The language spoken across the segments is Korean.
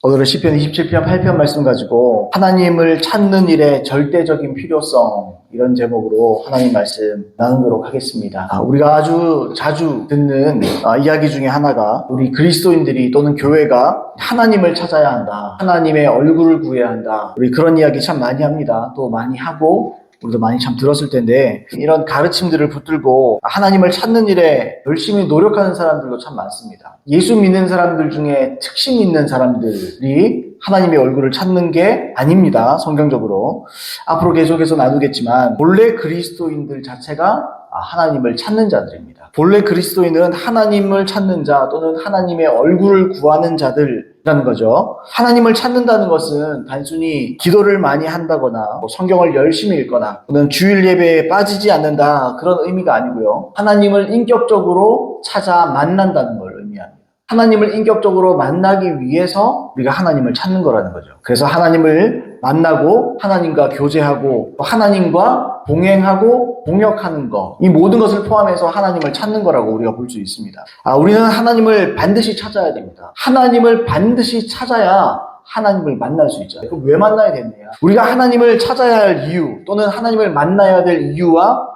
오늘은 시편 27편 8편 말씀 가지고 하나님을 찾는 일의 절대적인 필요성, 이런 제목으로 하나님 말씀 나누도록 하겠습니다. 우리가 아주 자주 듣는 이야기 중에 하나가 우리 그리스도인들이 또는 교회가 하나님을 찾아야 한다, 하나님의 얼굴을 구해야 한다, 우리 그런 이야기 참 많이 합니다. 또 많이 하고 우리도 많이 참 들었을 텐데, 이런 가르침들을 붙들고 하나님을 찾는 일에 열심히 노력하는 사람들도 참 많습니다. 예수 믿는 사람들 중에 특심 있는 사람들이 하나님의 얼굴을 찾는 게 아닙니다. 성경적으로 앞으로 계속해서 나누겠지만, 본래 그리스도인들 자체가 하나님을 찾는 자들입니다. 본래 그리스도인은 하나님을 찾는 자 또는 하나님의 얼굴을 구하는 자들이라는 거죠. 하나님을 찾는다는 것은 단순히 기도를 많이 한다거나 성경을 열심히 읽거나 또는 주일 예배에 빠지지 않는다, 그런 의미가 아니고요. 하나님을 인격적으로 찾아 만난다는 걸 의미합니다. 하나님을 인격적으로 만나기 위해서 우리가 하나님을 찾는 거라는 거죠. 그래서 하나님을 만나고 하나님과 교제하고 하나님과 동행하고 동역하는 것, 이 모든 것을 포함해서 하나님을 찾는 거라고 우리가 볼 수 있습니다. 우리는 하나님을 반드시 찾아야 됩니다. 하나님을 반드시 찾아야 하나님을 만날 수 있잖아요. 그럼 왜 만나야 되느냐? 우리가 하나님을 찾아야 할 이유 또는 하나님을 만나야 될 이유와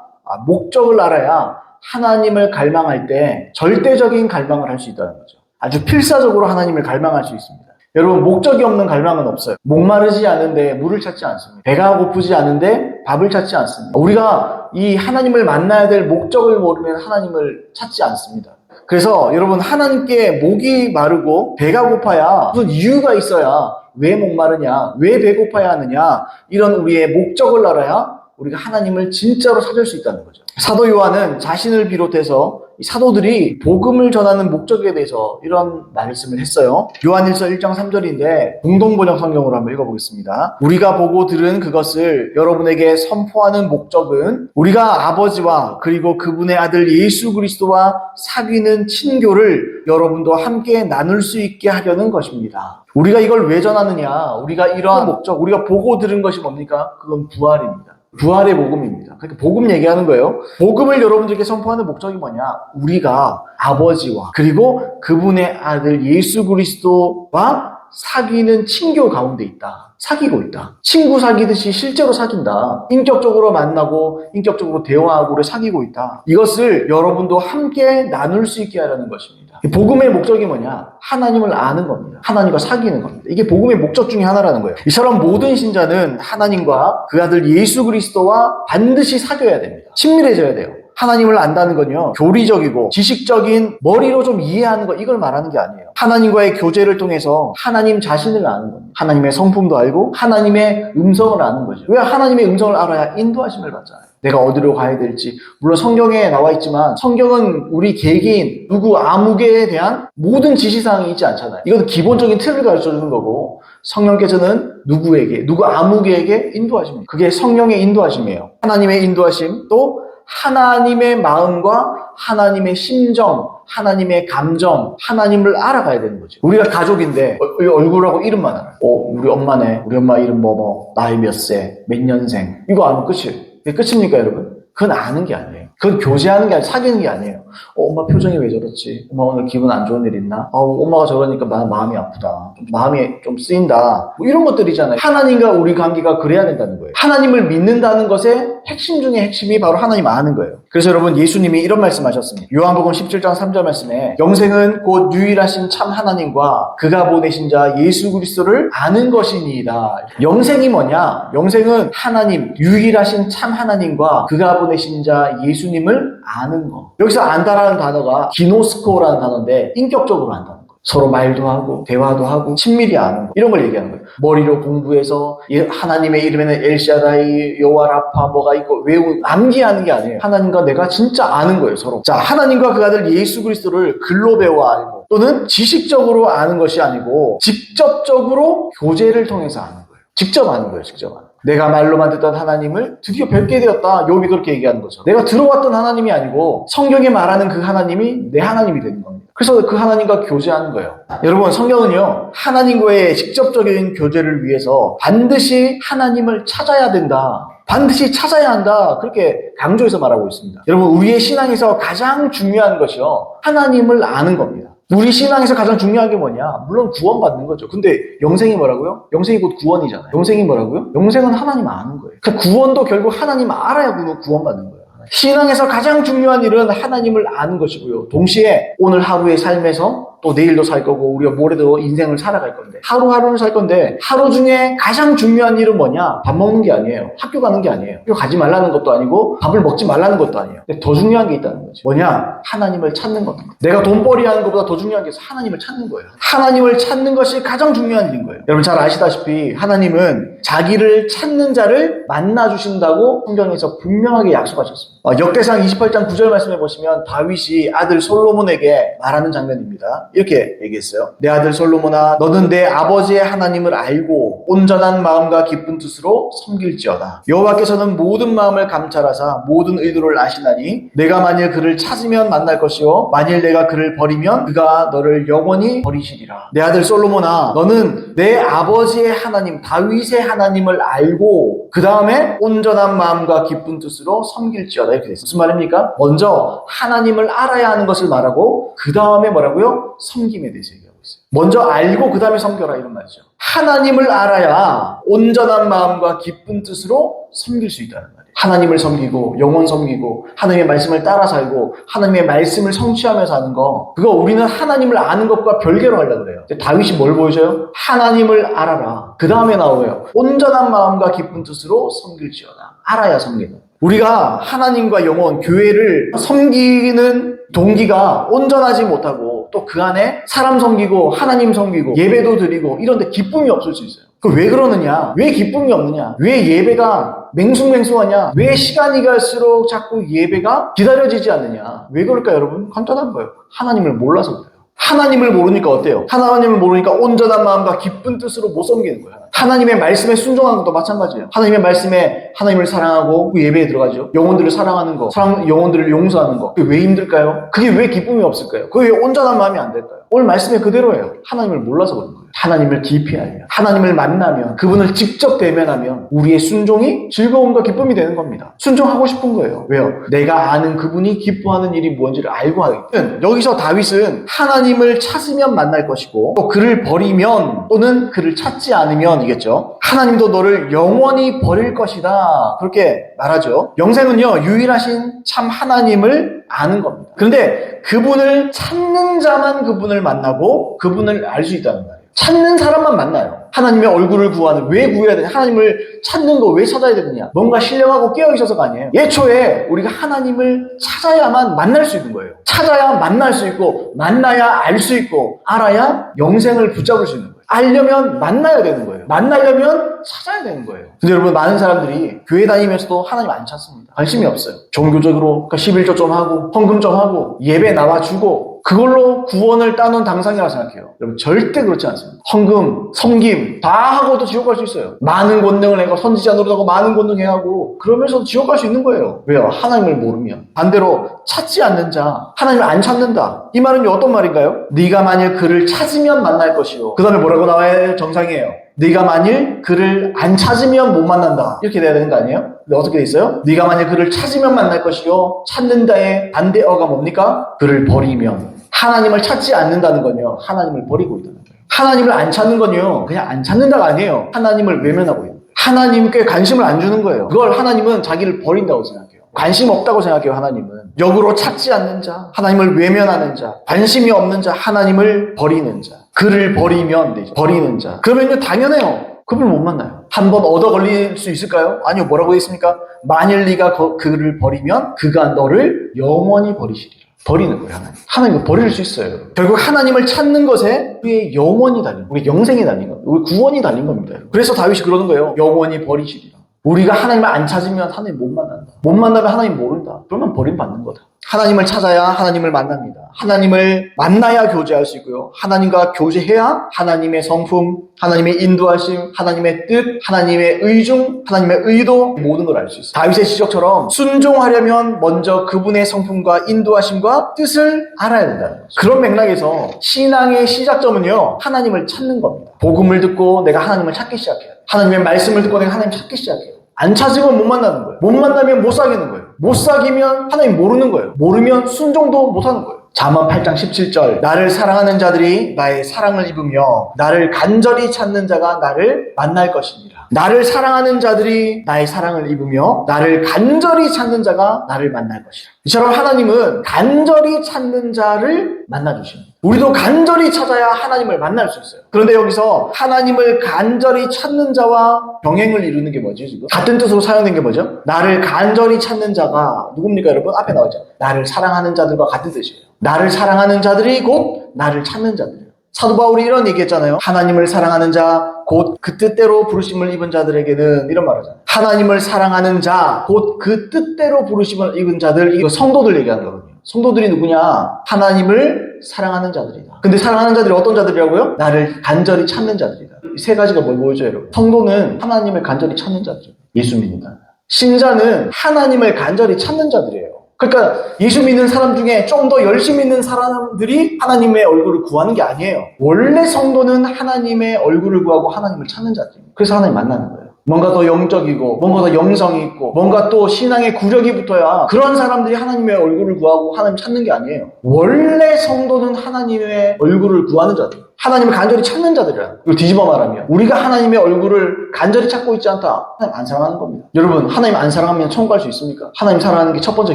목적을 알아야 하나님을 갈망할 때 절대적인 갈망을 할 수 있다는 거죠. 아주 필사적으로 하나님을 갈망할 수 있습니다. 여러분, 목적이 없는 갈망은 없어요. 목마르지 않은데 물을 찾지 않습니다. 배가 고프지 않은데 밥을 찾지 않습니다. 우리가 이 하나님을 만나야 될 목적을 모르면 하나님을 찾지 않습니다. 그래서 여러분, 하나님께 목이 마르고 배가 고파야 무슨 이유가 있어야, 왜 목마르냐, 왜 배고파야 하느냐, 이런 우리의 목적을 알아야 우리가 하나님을 진짜로 찾을 수 있다는 거죠. 사도 요한은 자신을 비롯해서 사도들이 복음을 전하는 목적에 대해서 이런 말씀을 했어요. 요한일서 1장 3절인데 공동번역 성경으로 한번 읽어보겠습니다. 우리가 보고 들은 그것을 여러분에게 선포하는 목적은 우리가 아버지와 그리고 그분의 아들 예수 그리스도와 사귀는 친교를 여러분도 함께 나눌 수 있게 하려는 것입니다. 우리가 이걸 왜 전하느냐? 우리가 이러한 목적, 우리가 보고 들은 것이 뭡니까? 그건 부활입니다. 부활의 복음입니다. 그러니까 복음 얘기하는 거예요. 복음을 여러분들에게 선포하는 목적이 뭐냐? 우리가 아버지와 그리고 그분의 아들 예수 그리스도와 사귀는 친교 가운데 있다. 사귀고 있다. 친구 사귀듯이 실제로 사귄다. 인격적으로 만나고 인격적으로 대화하고 그래 사귀고 있다. 이것을 여러분도 함께 나눌 수 있게 하려는 것입니다. 복음의 목적이 뭐냐? 하나님을 아는 겁니다. 하나님과 사귀는 겁니다. 이게 복음의 목적 중에 하나라는 거예요. 이처럼 모든 신자는 하나님과 그 아들 예수 그리스도와 반드시 사귀어야 됩니다. 친밀해져야 돼요. 하나님을 안다는 건요, 교리적이고 지식적인 머리로 좀 이해하는 거, 이걸 말하는 게 아니에요. 하나님과의 교제를 통해서 하나님 자신을 아는 겁니다. 하나님의 성품도 알고 하나님의 음성을 아는 거죠. 왜 하나님의 음성을 알아야 인도하심을 받잖아요. 내가 어디로 가야 될지. 물론 성경에 나와 있지만 성경은 우리 개개인 누구 아무개에 대한 모든 지시사항이 있지 않잖아요. 이건 기본적인 틀을 가르쳐주는 거고, 성령께서는 누구에게, 누구 아무개에게 인도하십니다. 그게 성령의 인도하심이에요. 하나님의 인도하심, 또 하나님의 마음과 하나님의 심정, 하나님의 감정, 하나님을 알아가야 되는 거죠. 우리가 가족인데 얼굴하고 이름만 알아요. 우리 엄마네, 우리 엄마 이름 뭐뭐, 나이 몇 세, 몇 년생, 이거 알면 끝이에요. 그게 끝입니까, 여러분? 그건 아는 게 아니에요. 그건 교제하는 게 아니라 사귀는 게 아니에요. 엄마 표정이 왜 저렇지? 엄마 오늘 기분 안 좋은 일 있나? 엄마가 저러니까 마음이 아프다. 마음이 좀 쓰인다. 뭐 이런 것들이잖아요. 하나님과 우리 관계가 그래야 된다는 거예요. 하나님을 믿는다는 것의 핵심 중에 핵심이 바로 하나님 아는 거예요. 그래서 여러분, 예수님이 이런 말씀하셨습니다. 요한복음 17장 3절 말씀에 영생은 곧 유일하신 참 하나님과 그가 보내신 자 예수 그리스도를 아는 것이니이다. 영생이 뭐냐? 영생은 하나님, 유일하신 참 하나님과 그가 보내신 자 예수님을 아는 거. 여기서 안다라는 단어가 기노스코라는 단어인데 인격적으로 안다는 거. 서로 말도 하고 대화도 하고 친밀히 아는 거, 이런 걸 얘기하는 거예요. 머리로 공부해서 하나님의 이름에는 엘샤다이, 여호와 라파 뭐가 있고 외우고 암기하는 게 아니에요. 하나님과 내가 진짜 아는 거예요, 서로. 자, 하나님과 그 아들 예수 그리스도를 글로 배워 알고 또는 지식적으로 아는 것이 아니고 직접적으로 교제를 통해서 아는 거예요. 직접 아는 거예요, 직접 아는 거예요. 내가 말로만 듣던 하나님을 드디어 뵙게 되었다. 욥이 그렇게 얘기하는 거죠. 내가 들어왔던 하나님이 아니고 성경에 말하는 그 하나님이 내 하나님이 되는 겁니다. 그래서 그 하나님과 교제하는 거예요. 여러분, 성경은요, 하나님과의 직접적인 교제를 위해서 반드시 하나님을 찾아야 된다, 반드시 찾아야 한다, 그렇게 강조해서 말하고 있습니다. 여러분, 우리의 신앙에서 가장 중요한 것이요, 하나님을 아는 겁니다. 우리 신앙에서 가장 중요한 게 뭐냐? 물론 구원받는 거죠. 근데 영생이 뭐라고요? 영생이 곧 구원이잖아요. 영생이 뭐라고요? 영생은 하나님 아는 거예요. 그 구원도 결국 하나님 알아야 구원받는 거예요. 신앙에서 가장 중요한 일은 하나님을 아는 것이고요. 동시에 오늘 하루의 삶에서 또 내일도 살 거고 우리가 모레도 인생을 살아갈 건데 하루하루를 살 건데 하루 중에 가장 중요한 일은 뭐냐? 밥 먹는 게 아니에요. 학교 가는 게 아니에요. 학교 가지 말라는 것도 아니고 밥을 먹지 말라는 것도 아니에요. 근데 더 중요한 게 있다는 거지. 뭐냐? 하나님을 찾는 겁니다. 내가 돈벌이 하는 것보다 더 중요한 게 하나님을 찾는 거예요. 하나님을 찾는 것이 가장 중요한 일인 거예요. 여러분 잘 아시다시피 하나님은 자기를 찾는 자를 만나주신다고 성경에서 분명하게 약속하셨습니다. 역대상 28장 9절 말씀해 보시면 다윗이 아들 솔로몬에게 말하는 장면입니다. 이렇게 얘기했어요. 내 아들 솔로몬아, 너는 내 아버지의 하나님을 알고 온전한 마음과 기쁜 뜻으로 섬길지어다. 여호와께서는 모든 마음을 감찰하사 모든 의도를 아시나니 내가 만일 그를 찾으면 만날 것이요 만일 내가 그를 버리면 그가 너를 영원히 버리시리라. 내 아들 솔로몬아, 너는 내 아버지의 하나님 다윗의 하나님을 알고 그 다음에 온전한 마음과 기쁜 뜻으로 섬길지어다. 이렇게 됐어요. 무슨 말입니까? 먼저 하나님을 알아야 하는 것을 말하고 그 다음에 뭐라고요? 섬김에 대해서 얘기하고 있어요. 먼저 알고 그 다음에 섬겨라 이런 말이죠. 하나님을 알아야 온전한 마음과 기쁜 뜻으로 섬길 수 있다는 말이에요. 하나님을 섬기고 영원 섬기고 하나님의 말씀을 따라 살고 하나님의 말씀을 성취하면서 하는 거, 그거 우리는 하나님을 아는 것과 별개로 하려고 그래요. 근데 다윗이 뭘 보여줘요? 하나님을 알아라. 그 다음에 나오고요. 온전한 마음과 기쁜 뜻으로 섬길지어다. 알아야 섬기는. 우리가 하나님과 영혼, 교회를 섬기는 동기가 온전하지 못하고 또 그 안에 사람 섬기고 하나님 섬기고 예배도 드리고 이런데 기쁨이 없을 수 있어요. 그 왜 그러느냐? 왜 기쁨이 없느냐? 왜 예배가 맹숭맹숭하냐? 왜 시간이 갈수록 자꾸 예배가 기다려지지 않느냐? 왜 그럴까 여러분? 간단한 거예요. 하나님을 몰라서 그래요. 하나님을 모르니까 어때요? 하나님을 모르니까 온전한 마음과 기쁜 뜻으로 못 섬기는 거예요. 하나님의 말씀에 순종하는 것도 마찬가지예요. 하나님의 말씀에 하나님을 사랑하고 그 예배에 들어가죠. 영혼들을 사랑하는 거, 영혼들을 용서하는 거. 그게 왜 힘들까요? 그게 왜 기쁨이 없을까요? 그게 왜 온전한 마음이 안 될까요? 오늘 말씀에 그대로예요. 하나님을 몰라서 그런 거예요. 하나님을 깊이 알면, 하나님을 만나면, 그분을 직접 대면하면 우리의 순종이 즐거움과 기쁨이 되는 겁니다. 순종하고 싶은 거예요. 왜요? 내가 아는 그분이 기뻐하는 일이 무엇인지를 알고 하기 때문에. 여기서 다윗은 하나님을 찾으면 만날 것이고 또 그를 버리면 또는 그를 찾지 않으면 이겠죠. 하나님도 너를 영원히 버릴 것이다. 그렇게 말하죠. 영생은요, 유일하신 참 하나님을 아는 겁니다. 그런데 그분을 찾는 자만 그분을 만나고 그분을 알 수 있다는 거예요. 찾는 사람만 만나요. 하나님의 얼굴을 구하는, 왜 구해야 되냐? 하나님을 찾는 거 왜 찾아야 되느냐? 뭔가 신령하고 깨어있어서가 아니에요. 예초에 우리가 하나님을 찾아야만 만날 수 있는 거예요. 찾아야 만날 수 있고, 만나야 알 수 있고, 알아야 영생을 붙잡을 수 있는 거예요. 알려면 만나야 되는 거예요. 만나려면 찾아야 되는 거예요. 근데 여러분, 많은 사람들이 교회 다니면서도 하나님 안 찾습니다. 관심이 없어요. 종교적으로 11조 좀 하고, 헌금 좀 하고, 예배 나와주고, 그걸로 구원을 따놓은 당상이라고 생각해요. 여러분, 절대 그렇지 않습니다. 헌금, 섬김 다 하고도 지옥 갈 수 있어요. 많은 권능을 해고 선지자 노릇하고 많은 권능 해하고 그러면서도 지옥 갈 수 있는 거예요. 왜요? 하나님을 모르면. 반대로 찾지 않는 자, 하나님을 안 찾는다. 이 말은 어떤 말인가요? 네가 만일 그를 찾으면 만날 것이요. 그 다음에 뭐라고 나와야 정상이에요? 네가 만일 그를 안 찾으면 못 만난다. 이렇게 돼야 되는 거 아니에요? 근데 어떻게 돼 있어요? 네가 만일 그를 찾으면 만날 것이요. 찾는다의 반대어가 뭡니까? 그를 버리면. 하나님을 찾지 않는다는 건요, 하나님을 버리고 있다는 거예요. 하나님을 안 찾는 건요, 그냥 안 찾는다가 아니에요. 하나님을 외면하고 있는 거예요. 하나님께 관심을 안 주는 거예요. 그걸 하나님은 자기를 버린다고 생각해요. 관심 없다고 생각해요. 하나님은 역으로 찾지 않는 자, 하나님을 외면하는 자, 관심이 없는 자, 하나님을 버리는 자, 그를 버리면 되죠. 버리는 자. 그러면요, 당연해요. 그분을 못 만나요. 한번 얻어 걸릴 수 있을까요? 아니요. 뭐라고 되어 있습니까? 만일 네가 그를 버리면 그가 너를 영원히 버리시리라. 버리는 거예요. 하나님을 버릴 수 있어요. 결국 하나님을 찾는 것에 우리의 영원이 달린, 우리 영생이 달린 겁니다. 우리 구원이 달린 겁니다. 그래서 다윗이 그러는 거예요. 영원히 버리시리라. 우리가 하나님을 안 찾으면 하나님 못 만난다. 못 만나면 하나님 모른다. 그러면 버림받는 거다. 하나님을 찾아야 하나님을 만납니다. 하나님을 만나야 교제할 수 있고요. 하나님과 교제해야 하나님의 성품, 하나님의 인도하심, 하나님의 뜻, 하나님의 의중, 하나님의 의도, 모든 걸 알 수 있어요. 다윗의 시적처럼 순종하려면 먼저 그분의 성품과 인도하심과 뜻을 알아야 된다는 거죠. 그런 맥락에서 신앙의 시작점은요, 하나님을 찾는 겁니다. 복음을 듣고 내가 하나님을 찾기 시작해요. 하나님의 말씀을 듣고 내가 하나님 찾기 시작해요. 안 찾으면 못 만나는 거예요. 못 만나면 못 사귀는 거예요. 못 사귀면 하나님 모르는 거예요. 모르면 순종도 못 하는 거예요. 잠언 8장 17절 나를 사랑하는 자들이 나의 사랑을 입으며 나를 간절히 찾는 자가 나를 만날 것이니라. 나를 사랑하는 자들이 나의 사랑을 입으며 나를 간절히 찾는 자가 나를 만날 것이라. 이처럼 하나님은 간절히 찾는 자를 만나주십니다. 우리도 간절히 찾아야 하나님을 만날 수 있어요. 그런데 여기서 하나님을 간절히 찾는 자와 병행을 이루는 게 뭐지 지금? 같은 뜻으로 사용된 게 뭐죠? 나를 간절히 찾는 자가 누굽니까 여러분? 앞에 나오죠. 나를 사랑하는 자들과 같은 뜻이에요. 나를 사랑하는 자들이 곧 나를 찾는 자들이에요. 사도 바울이 이런 얘기했잖아요. 하나님을 사랑하는 자, 곧 그 뜻대로 부르심을 입은 자들에게는 이런 말을 하잖아요. 하나님을 사랑하는 자, 곧 그 뜻대로 부르심을 입은 자들, 이거 성도들 얘기하는 거거든요. 성도들이 누구냐? 하나님을 사랑하는 자들이다. 근데 사랑하는 자들이 어떤 자들이라고요? 나를 간절히 찾는 자들이다. 이 세 가지가 뭘 보여줘요, 여러분? 성도는 하나님을 간절히 찾는 자들이에요. 예수 믿는다. 신자는 하나님을 간절히 찾는 자들이에요. 그러니까 예수 믿는 사람 중에 좀 더 열심히 있는 사람들이 하나님의 얼굴을 구하는 게 아니에요. 원래 성도는 하나님의 얼굴을 구하고 하나님을 찾는 자들이에요. 그래서 하나님 만나는 거예요. 뭔가 더 영적이고 뭔가 더 영성이 있고 뭔가 또 신앙의 구력이 붙어야 그런 사람들이 하나님의 얼굴을 구하고 하나님 찾는 게 아니에요. 원래 성도는 하나님의 얼굴을 구하는 자들, 하나님을 간절히 찾는 자들이라. 이걸 뒤집어 말하면 우리가 하나님의 얼굴을 간절히 찾고 있지 않다. 하나님 안 사랑하는 겁니다. 여러분, 하나님 안 사랑하면 천국 갈 수 있습니까? 하나님 사랑하는 게 첫 번째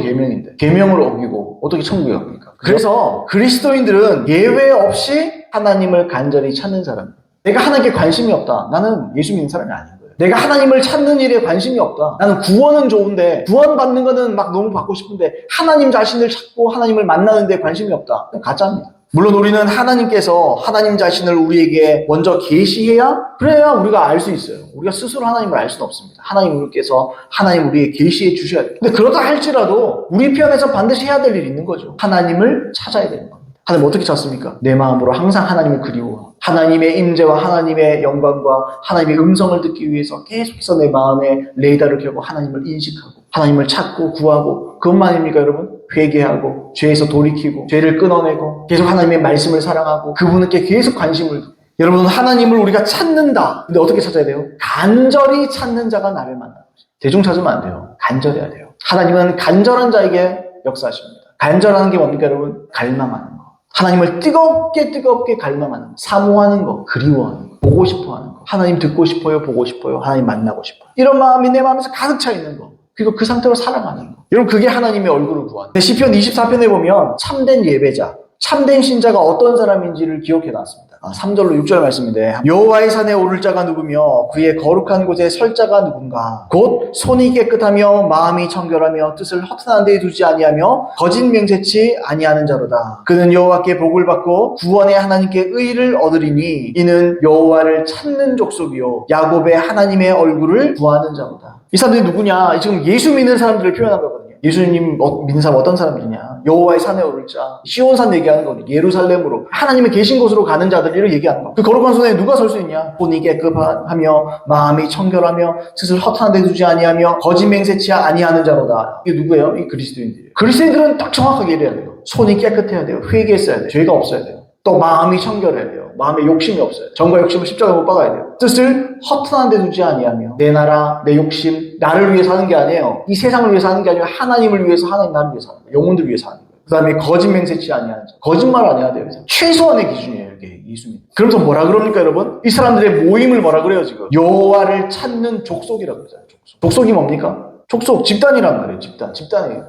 계명인데 계명을 어기고 어떻게 천국에 갑니까? 그래서 그리스도인들은 예외 없이 하나님을 간절히 찾는 사람. 내가 하나님께 관심이 없다. 나는 예수 믿는 사람이 아닌 거예요. 내가 하나님을 찾는 일에 관심이 없다. 나는 구원은 좋은데 구원받는 거는 막 너무 받고 싶은데 하나님 자신을 찾고 하나님을 만나는 데 관심이 없다. 가짜입니다. 물론 우리는 하나님께서 하나님 자신을 우리에게 먼저 계시해야 그래야 우리가 알 수 있어요. 우리가 스스로 하나님을 알 수는 없습니다. 하나님께서 하나님 우리에게 계시해 주셔야 돼요. 근데 그러다 할지라도 우리 편에서 반드시 해야 될 일이 있는 거죠. 하나님을 찾아야 되는 겁니다. 하나님 어떻게 찾습니까? 내 마음으로 항상 하나님을 그리워하고 하나님의 임재와 하나님의 영광과 하나님의 음성을 듣기 위해서 계속해서 내 마음에 레이더를 켜고 하나님을 인식하고 하나님을 찾고 구하고 그것만입니까 여러분? 회개하고 죄에서 돌이키고 죄를 끊어내고 계속 하나님의 말씀을 사랑하고 그분께 계속 관심을 두고 여러분 하나님을 우리가 찾는다. 근데 어떻게 찾아야 돼요? 간절히 찾는 자가 나를 만나는 거죠. 대충 찾으면 안 돼요. 간절해야 돼요. 하나님은 간절한 자에게 역사하십니다. 간절하는 게 뭡니까 여러분? 갈망하는 거. 하나님을 뜨겁게 갈망하는 거. 사모하는 거. 그리워하는 거. 보고 싶어하는 거. 하나님 듣고 싶어요. 보고 싶어요. 하나님 만나고 싶어요. 이런 마음이 내 마음에서 가득 차 있는 거. 그리고 그 상태로 살아가는 거. 여러분 그게 하나님의 얼굴을 구하는 거. 시편 24편에 보면 참된 예배자, 참된 신자가 어떤 사람인지를 기억해 놨습니다. 3절로 6절 말씀인데 여호와의 산에 오를 자가 누구며 그의 거룩한 곳에 설 자가 누군가 곧 손이 깨끗하며 마음이 청결하며 뜻을 허탄한 데에 두지 아니하며 거짓 맹세치 아니하는 자로다. 그는 여호와께 복을 받고 구원의 하나님께 의를 얻으리니 이는 여호와를 찾는 족속이요 야곱의 하나님의 얼굴을 구하는 자로다. 이 사람들이 누구냐? 지금 예수 믿는 사람들을 표현한 거거든요. 예수님 믿는 사람 어떤 사람들이냐? 여호와의 산에 오를 자, 시온산 얘기하는 거니 예루살렘으로 하나님이 계신 곳으로 가는 자들을 얘기하는 거. 그 거룩한 손에 누가 설 수 있냐? 손이 깨끗하며 마음이 청결하며 뜻을 허탄한 데 두지 아니하며 거짓 맹세치 아니하는 자로다. 이게 누구예요? 이 그리스도인들이에요. 그리스도인들은 딱 정확하게 얘기해야 돼요. 손이 깨끗해야 돼요. 회개했어야 돼요. 죄가 없어야 돼요. 또 마음이 청결해야 돼요. 마음에 욕심이 없어요. 정과 욕심을 십자가에 못 박아야 돼요. 뜻을 허탄한 데 두지 아니하며 내 나라, 내 욕심, 나를 위해서 하는 게 아니에요. 이 세상을 위해서 하는 게 아니라 하나님을 위해서 하나님 나를 위해서 하는 거예요. 영혼들 위해서 하는 거예요. 그 다음에 거짓 맹세치 아니하는 자. 거짓말 안 해야 돼요. 최소한의 기준이에요. 이게 예수님. 그러면서 뭐라 그럽니까 여러분? 이 사람들의 모임을 뭐라 그래요 지금? 여호와를 찾는 족속이라고 그러잖아요. 족속이 뭡니까? 족속, 집단이란 말이에요. 집단이에요.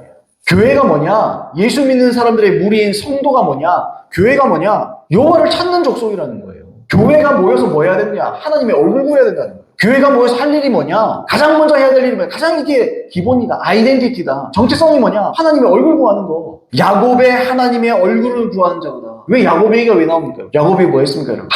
교회가 뭐냐? 예수 믿는 사람들의 무리인 성도가 뭐냐? 교회가 뭐냐? 여호와를 찾는 족속이라는 거예요. 교회가 모여서 뭐 해야 되느냐? 하나님의 얼굴 구해야 된다는 거예요. 교회가 모여서 할 일이 뭐냐? 가장 먼저 해야 될 일이 뭐냐? 가장 이게 기본이다. 아이덴티티다. 정체성이 뭐냐? 하나님의 얼굴 구하는 거. 야곱의 하나님의 얼굴을 구하는 자보다. 왜 야곱의 얘기가 왜 나옵니까? 야곱이 뭐 했습니까? 여러분?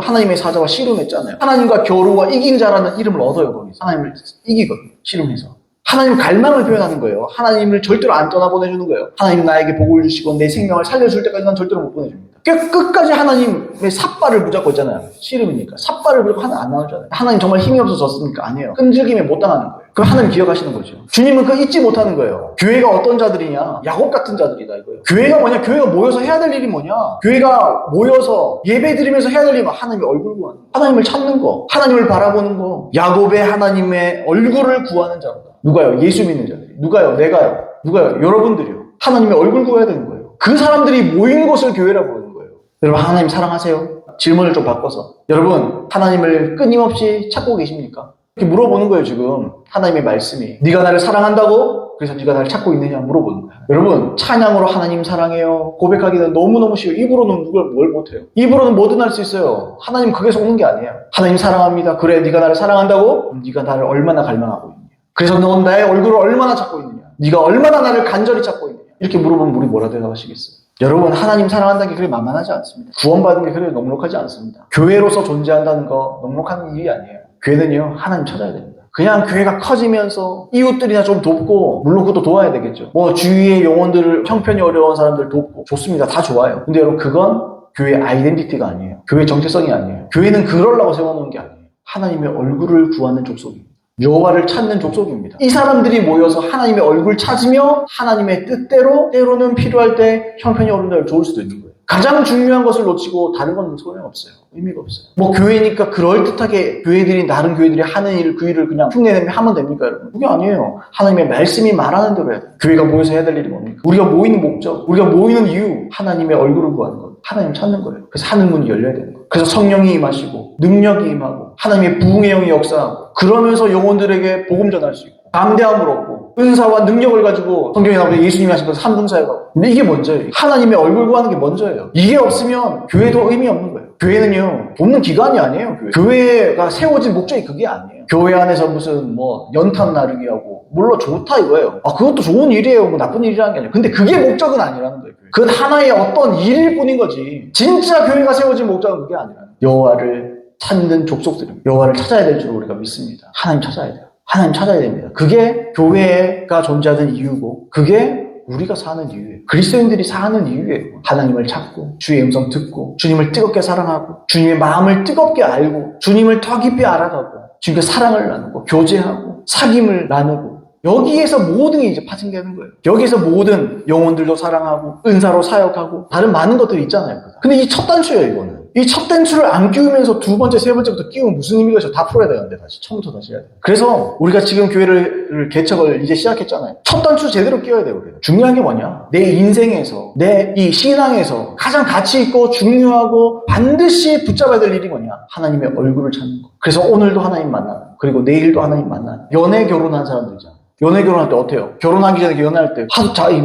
하나님의 사자와 씨름했잖아요. 하나님과 겨루와 이긴 자라는 이름을 얻어요. 거기서. 하나님을 이기거든요. 씨름해서. 하나님 갈망을 표현하는 거예요. 하나님을 절대로 안 떠나보내주는 거예요. 하나님은 나에게 복을 주시고 내 생명을 살려줄 때까지 난 절대로 못 보내줍니다. 끝까지 하나님의 삿발을 붙잡고 있잖아요. 씨름이니까. 삿발을 붙잡고 하나님 안 나오잖아요. 하나님 정말 힘이 없어졌습니까? 아니에요. 끈질김에 못 당하는 거예요. 그럼 하나님 기억하시는 거죠. 주님은 그거 잊지 못하는 거예요. 교회가 어떤 자들이냐? 야곱 같은 자들이다 이거예요. 교회가 뭐냐? 교회가 모여서 해야 될 일이 뭐냐? 교회가 모여서 예배 드리면서 해야 될 일이 하나님의 얼굴 구하는 거. 하나님을 찾는 거. 하나님을 바라보는 거. 야곱의 하나님의 얼굴을 구하는 자로다. 누가요? 예수 믿는 자들이. 누가요? 내가요? 누가요? 여러분들이요. 하나님의 얼굴 구해야 되는 거예요. 그 사람들이 모인 곳을 교회라고 부르는 거예요. 여러분, 하나님 사랑하세요? 질문을 좀 바꿔서. 여러분, 하나님을 끊임없이 찾고 계십니까? 이렇게 물어보는 거예요, 지금. 하나님의 말씀이. 네가 나를 사랑한다고? 그래서 네가 나를 찾고 있느냐 물어보는 거예요. 여러분, 찬양으로 하나님 사랑해요 고백하기는 너무너무 쉬워요. 입으로는 뭘 못해요. 입으로는 뭐든 할 수 있어요. 하나님 그게 속는 게 아니에요. 하나님 사랑합니다. 그래, 네가 나를 사랑한다고? 네가 나를 얼마나 갈망하고 있느냐. 그래서 넌 나의 얼굴을 얼마나 찾고 있느냐. 네가 얼마나 나를 간절히 찾고 있느냐. 이렇게 물어보면 우리 뭐라 대답하시겠어요? 여러분, 하나님 사랑한다는 게 그렇게 만만하지 않습니다. 구원받은 게 그렇게 넉넉하지 않습니다. 교회로서 존재한다는 거 넉넉한 일이 아니에요. 교회는요, 하나님 찾아야 됩니다. 그냥 교회가 커지면서 이웃들이나 좀 돕고, 물론 그것도 도와야 되겠죠. 뭐 주위의 영혼들을, 형편이 어려운 사람들 돕고 좋습니다. 다 좋아요. 근데 여러분, 그건 교회의 아이덴티티가 아니에요. 교회의 정체성이 아니에요. 교회는 그러려고 세워놓은 게 아니에요. 하나님의 얼굴을 구하는 족속입니다. 여호와를 찾는 족속입니다. 이 사람들이 모여서 하나님의 얼굴 찾으며 하나님의 뜻대로 때로는 필요할 때 형편이 어려운 도울 수도 있는 거예요. 가장 중요한 것을 놓치고 다른 건 소용없어요. 의미가 없어요. 뭐 교회니까 그럴듯하게 교회들이 다른 교회들이 하는 일, 그 일을 그냥 흉내내면 하면 됩니까, 여러분? 그게 아니에요. 하나님의 말씀이 말하는 대로 해야 돼요. 교회가 모여서 해야 될 일이 뭡니까? 우리가 모이는 목적, 우리가 모이는 이유, 하나님의 얼굴을 구하는 것, 하나님 찾는 거예요. 그래서 하늘문이 열려야 되는 거예요. 그래서 성령이 임하시고 능력이 임하고 하나님의 부흥의 영이 역사하고 그러면서 영혼들에게 복음 전할 수 있고 담대함을 얻고 은사와 능력을 가지고 성경에 나오는 예수님이 하신 것은 삼등사역하고. 근데 이게 먼저예요. 하나님의 얼굴 구하는 게 먼저예요. 이게 없으면 교회도 의미 없는 거예요. 교회는요, 돕는 기관이 아니에요. 교회가 세워진 목적이 그게 아니에요. 교회 안에서 무슨 뭐 연탄 나르기 하고 물론 좋다 이거예요. 그것도 좋은 일이에요. 뭐 나쁜 일이라는 게 아니에요. 근데 그게 목적은 아니라는 거예요. 그건 하나의 어떤 일일 뿐인 거지. 진짜 교회가 세워진 목적은 그게 아니라는 거예요. 여호와를 찾는 족속들입니다. 여호와를 찾아야 될 줄 우리가 믿습니다. 하나님 찾아야 돼요. 하나님 찾아야 됩니다. 그게 교회가 존재하는 이유고 그게 우리가 사는 이유예요. 그리스도인들이 사는 이유예요. 하나님을 찾고 주의 음성 듣고 주님을 뜨겁게 사랑하고 주님의 마음을 뜨겁게 알고 주님을 더 깊이 알아가고 주님께 사랑을 나누고 교제하고 사귐을 나누고 여기에서 모든 게 이제 파생되는 거예요. 여기에서 모든 영혼들도 사랑하고 은사로 사역하고 다른 많은 것들이 있잖아요. 근데 이 첫 단추예요, 이거는. 이 첫 단추를 안 끼우면서 두 번째, 세 번째부터 끼우면 무슨 의미가 있어? 다 풀어야 되는데 다시 처음부터 다시 해야 돼요. 그래서 우리가 지금 교회를 개척을 이제 시작했잖아요. 첫 단추 제대로 끼워야 돼요. 우리가. 중요한 게 뭐냐? 내 인생에서 내 이 신앙에서 가장 가치 있고 중요하고 반드시 붙잡아야 될 일이 뭐냐? 하나님의 얼굴을 찾는 거. 그래서 오늘도 하나님 만나는 거. 그리고 내일도 하나님 만나는 거. 연애 결혼한 사람들이잖아. 연애 결혼할 때 어때요? 결혼하기 전에 연애할 때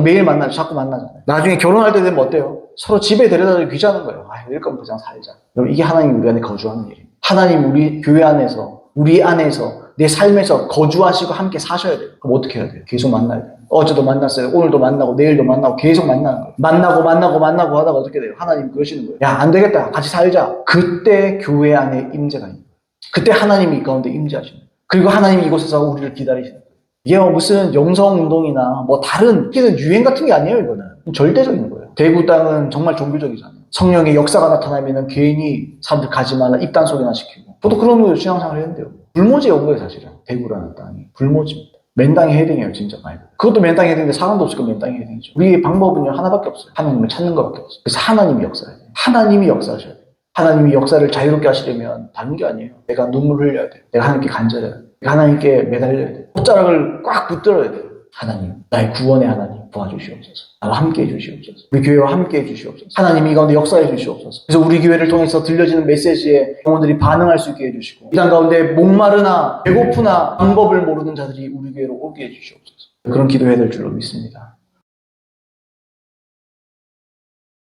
매일 만나죠. 자꾸 만나잖아요. 나중에 결혼할 때 되면 어때요? 서로 집에 데려다주기 귀찮은 거예요. 이럴 거면 그냥 살자. 여러분, 이게 하나님 우리 안에 거주하는 일이에요. 하나님 우리 교회 안에서, 우리 안에서, 내 삶에서 거주하시고 함께 사셔야 돼요. 그럼 어떻게 해야 돼요? 계속 만나야 돼요. 어제도 만났어요. 오늘도 만나고 내일도 만나고 계속 만나는 거예요. 만나고 하다가 어떻게 돼요? 하나님 그러시는 거예요. 야, 안 되겠다. 같이 살자. 그때 교회 안에 임재가 있는 거예요. 그때 하나님이 이 가운데 임재하시는 거예요. 그리고 하나님이 이곳에서 우리를 기다리시는 거예요. 이게 무슨 영성운동이나 뭐 다른 유행 같은 게 아니에요. 이거는 절대적인 거예요. 대구 땅은 정말 종교적이잖아요. 성령의 역사가 나타나면 괜히 사람들 가지 말라 입단 소리나 시키고 저도 그런 거로 신앙생활을 했는데요. 불모지에 온 거예요. 사실은 대구라는 땅이 불모지입니다. 맨땅에 헤딩이에요. 진짜 말 그것도 맨땅에 헤딩인데 사람도 없으니까 맨땅에 헤딩이죠. 우리의 방법은요 하나밖에 없어요. 하나님을 찾는 것밖에 없어요. 그래서 하나님이 역사해야 돼요. 하나님이 역사하셔야 돼요. 하나님이 역사를 자유롭게 하시려면 다른 게 아니에요. 내가 눈물 흘려야 돼요. 내가 하나님께 간절해야 돼요. 하나님께 매달려야 돼요. 옷자락을 꽉 붙들어야 돼요. 하나님, 나의 구원의 하나님 도와주시옵소서. 나와 함께 해주시옵소서. 우리 교회와 함께 해주시옵소서. 하나님이 이 가운데 역사해 주시옵소서. 그래서 우리 교회를 통해서 들려지는 메시지에 영혼들이 반응할 수 있게 해주시고 이 땅 가운데 목마르나 배고프나 방법을 모르는 자들이 우리 교회로 오게 해주시옵소서. 그런 기도해야 될 줄로 믿습니다.